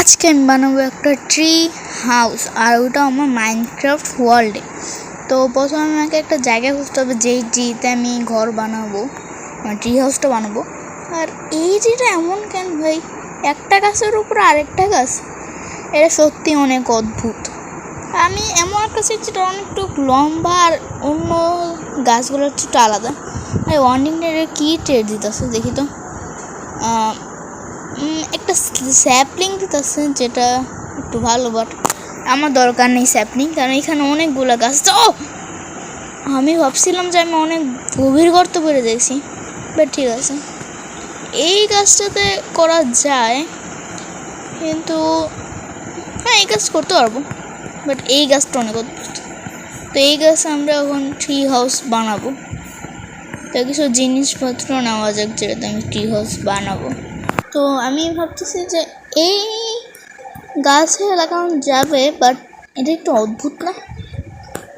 আজকে আমি বানাবো একটা ট্রি হাউস, আর ওটা আমার মাইনক্রাফট ওয়ার্ল্ডে। তো প্রথমে আমাকে একটা জায়গা খুঁজতে হবে যেই ট্রিতে আমি ঘর বানাবো, ট্রি হাউসটা বানাবো। আর এই ট্রিটা এমন কেন ভাই, একটা গাছের উপর আরেকটা গাছ, এটা সত্যি অনেক অদ্ভুত। আমি এমন একটা চাই যেটা অনেকটু লম্বা আর অন্য গাছগুলোর একটু আলাদা। আর ওয়ার্নিংটা কী ট্রেড দিতেছে দেখি তো, একটা স্যাপলিং দিতেছে যেটা একটু ভালো, বাট আমার দরকার নেই স্যাপলিং, কারণ এখানে অনেকগুলো গাছ। ও আমি ভাবছিলাম যে আমি অনেক গভীর গর্ত করে দেখছি, বাট ঠিক আছে, এই গাছটাতে করা যায়, কিন্তু হ্যাঁ এই গাছ করতে পারবো, বাট এই গাছটা অনেক অদ্ভুত। তো এই গাছ আমরা এখন ট্রি হাউস বানাবো, তো কিছু জিনিসপত্র নেওয়া যাক যেটাতে আমি ট্রি হাউস বানাবো। তো আমি ভাবতেছি যে এই গাছে লাগানো যাবে, বাট এটা একটু অদ্ভুত না?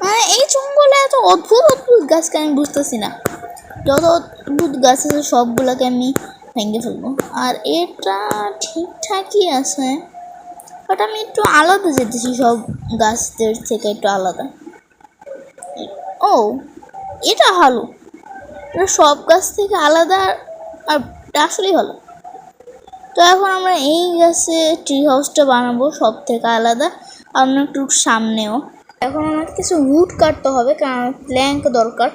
মানে এই জঙ্গলে এত অদ্ভুত অদ্ভুত গাছকে আমি বুঝতেছি না। যত অদ্ভুত গাছ আছে সবগুলোকে আমি ভেঙে ফেলবো। আর এটা ঠিকঠাকই আছে, বাট আমি একটু আলাদা যেতেছি সব গাছদের থেকে, একটু আলাদা। ও এটা ভালো, এটা সব গাছ থেকে আলাদা, আর আসলেই ভালো। তো এখন আমরা এই গাছে ট্রি হাউসটা বানাবো সব থেকে আলাদা, আর একটু সামনেও। এখন আমার কিছু উড কাটতে হবে, কারণ প্ল্যাঙ্ক দরকার।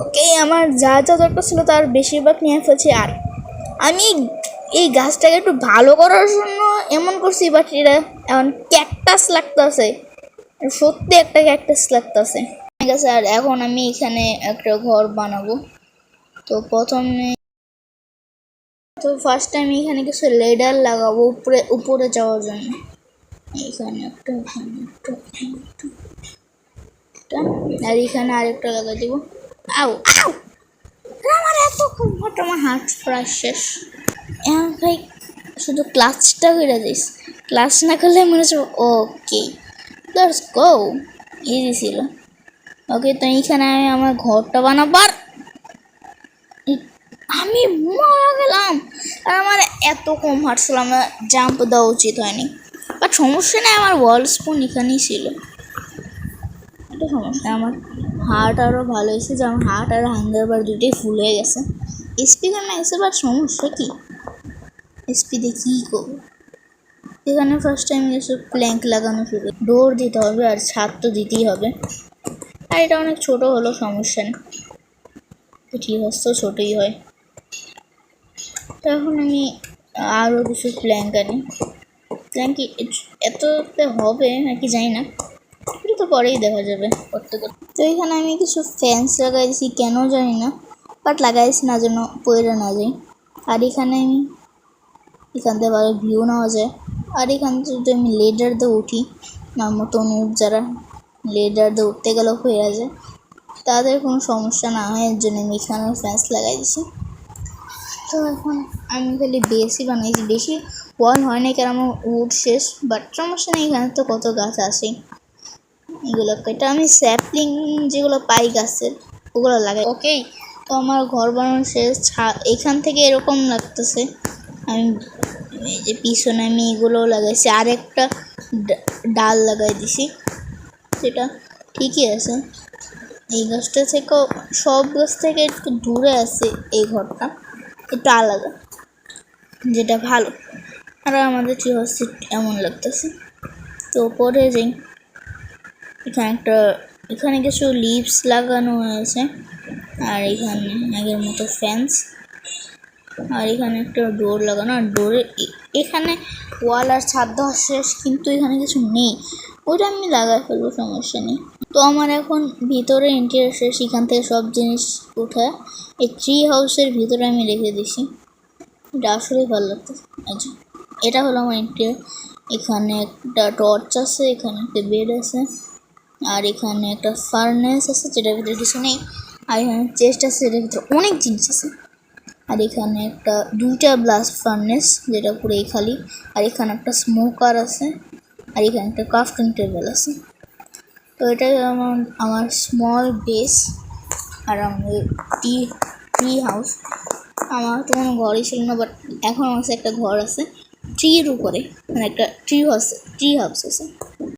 ওকে, আমার যা যা দরকার ছিল তার বেশিরভাগ নিয়ে ফেলছি। আর আমি এই গাছটাকে একটু ভালো করার জন্য এমন করছি, বাট এটা এখন ক্যাকটাস লাগতেছে, সত্যি একটা ক্যাকটাস লাগতেছে। ঠিক আছে, আর এখন আমি এখানে একটা ঘর বানাবো। তো ফার্স্ট আমি এখানে কিছু লেডার লাগাবো উপরে যাওয়ার জন্য। এখানে একটা, আর এখানে আরেকটা লাগাই দিব। আউ আউ, আমার এত কমফর্ট, আমার হাত প্রায় শেষ। এখন ভাই শুধু ক্লাচটা করে দিস, ক্লাচ না করলে মনে হচ্ছে ওকে লেটস গো, ইজি ছিল। ওকে, তো এইখানে আমি আমার ঘরটা বানাবো। আর আমি মারা গেলাম, আর আমার এত কম হার্ট ছিল, আমার জাম্প দেওয়া উচিত হয়নি, বাট সমস্যা নেই, আমার ওয়াল স্পুন এখানেই ছিল। একটা সমস্যা, আমার হার্ট আরও ভালো হয়েছে, যে আমার হার্ট আর হাঙ্গার বার দুটোই ফুল হয়ে গেছে। এসপি কেন গেছে, বাট সমস্যা কি, এসপি দিয়ে কী করবো। এখানে ফার্স্ট টাইম এসে প্ল্যাঙ্ক লাগানো শুরু, ডোর দিতে হবে, আর ছাদ তো দিতেই হবে। আর এটা অনেক ছোট হলো, সমস্যা নেই, তো ঠিক আছে, তো ছোটোই হয়। তো এখন আমি আরও কিছু প্ল্যাঙ্ক আনি। প্ল্যাঙ্ক এততে হবে নাকি জানি না, এটা তো পরেই দেখা যাবে করতে করতে। তো এখানে আমি কিছু ফ্যান্স লাগাই দিয়েছি, কেন জানি না, বাট লাগাইছি না যেন পয়রা না যায়। আর এখানে আমি এখান থেকে ভালো ভিউ নেওয়া যায়। আর এখান থেকে যদি আমি লেডার দিয়ে উঠি, আমার মতো অনুপ যারা লেডার দিয়ে উঠতে গেলেও হয়ে যায়, তাদের কোনো সমস্যা না হয়, এর জন্য আমি এখানেও ফ্যান্স লাগাই দিয়েছি। তো এখন আমি খালি বেশি বানাইছি, বেশি ওয়াল হয় না, কারণ আমার উড শেষ, বাট সমস্যা নেই, এখানে তো কত গাছ আছে, এগুলো এটা আমি স্যাপলিং যেগুলো পাই গাছের ওগুলো লাগাই। ওকে, তো আমার ঘর বানানো শেষ। এখান থেকে এরকম লাগতেছে, আমি এই যে পিছনে আমি এগুলো লাগাইছি, আরেকটা ডাল লাগাই দিছি, সেটা ঠিকই আছে। এই গাছটা থেকেও সব গাছ থেকে একটু দূরে আছে এই ঘরটা, একটু আলাদা, যেটা ভালো। আর আমাদের ট্রি হাউস এমন লাগতেছে। তো পরে যাই, এখানে কিছু লিভস লাগানো হয়েছে, আর এখানে আগের মতো ফ্যান্স, আর এখানে একটা ডোর লাগানো। আর ডোরে এখানে ওয়াল আর ছাদ দেওয়া শেষ, কিন্তু এখানে কিছু নেই, ওটা আমি লাগাই ফেলবো, সমস্যা নেই। তো আমার এখন ভিতরে ইন্টেরিয়র শেষ, এখান থেকে সব জিনিস উঠে এই ট্রি হাউসের ভিতরে আমি রেখে দিছি, এটা আসলেই ভালো লাগতেছে। আচ্ছা, এটা হলো আমার ইন্টেরিয়র। এখানে একটা টর্চ আছে, এখানে একটা বেড আছে, আর এখানে একটা ফার্নেস আছে যেটার ভিতরে কিছু নেই, আর এখানে চেস্ট আছে যেটার ভিতরে অনেক জিনিস আছে, আর এখানে একটা দুইটা ব্লাস্ট ফার্নেস যেটা পুরোই খালি, আর এখানে একটা স্মোকার আছে, আর এখানে একটা ক্রাফটিং টেবিল আছে। তো এটাই আমার স্মল বেস, আর আমাদের ট্রি হাউস। আমার তো কোনো ঘরই ছিল না, বাট এখন আমার একটা ঘর আছে। ট্রির উপরে, মানে একটা ট্রি হাউস আছে।